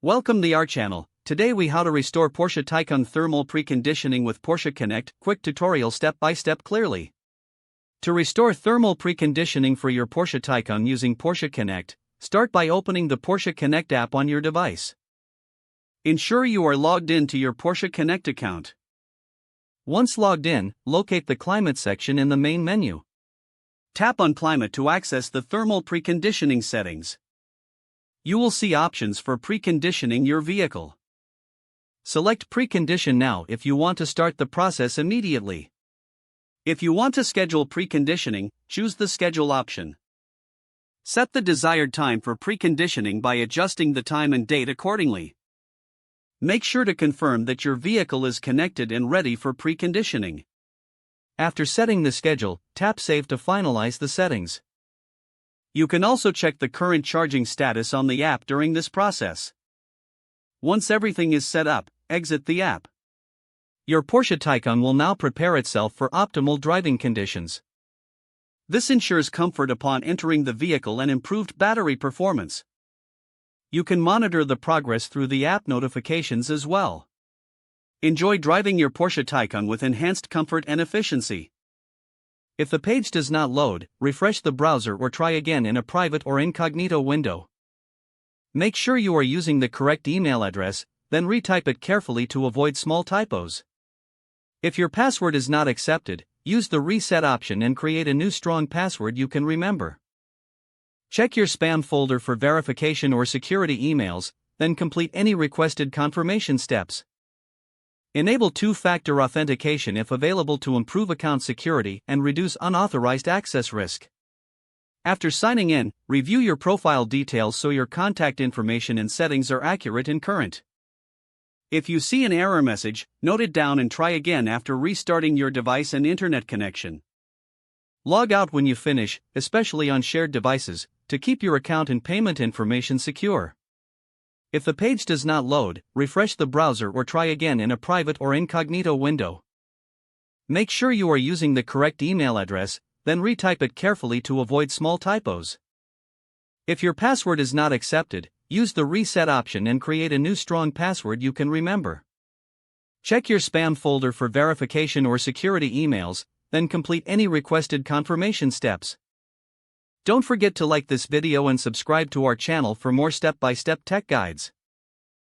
Welcome to our channel. Today we how to restore Porsche Taycan thermal preconditioning with Porsche Connect. Quick tutorial step by step clearly. To restore thermal preconditioning for your Porsche Taycan using Porsche Connect, start by opening the Porsche Connect app on your device. Ensure you are logged in to your Porsche Connect account. Once logged in, locate the climate section in the main menu. Tap on climate to access the thermal preconditioning settings. You will see options for preconditioning your vehicle. Select Precondition now if you want to start the process immediately. If you want to schedule preconditioning, choose the Schedule option. Set the desired time for preconditioning by adjusting the time and date accordingly. Make sure to confirm that your vehicle is connected and ready for preconditioning. After setting the schedule, tap Save to finalize the settings. You can also check the current charging status on the app during this process. Once everything is set up, exit the app. Your Porsche Taycan will now prepare itself for optimal driving conditions. This ensures comfort upon entering the vehicle and improved battery performance. You can monitor the progress through the app notifications as well. Enjoy driving your Porsche Taycan with enhanced comfort and efficiency. If the page does not load, refresh the browser or try again in a private or incognito window. Make sure you are using the correct email address, then retype it carefully to avoid small typos. If your password is not accepted, use the reset option and create a new strong password you can remember. Check your spam folder for verification or security emails, then complete any requested confirmation steps. Enable two-factor authentication if available to improve account security and reduce unauthorized access risk. After signing in, review your profile details so your contact information and settings are accurate and current. If you see an error message, note it down and try again after restarting your device and internet connection. Log out when you finish, especially on shared devices, to keep your account and payment information secure. If the page does not load, refresh the browser or try again in a private or incognito window. Make sure you are using the correct email address, then retype it carefully to avoid small typos. If your password is not accepted, use the reset option and create a new strong password you can remember. Check your spam folder for verification or security emails, then complete any requested confirmation steps. Don't forget to like this video and subscribe to our channel for more step-by-step tech guides.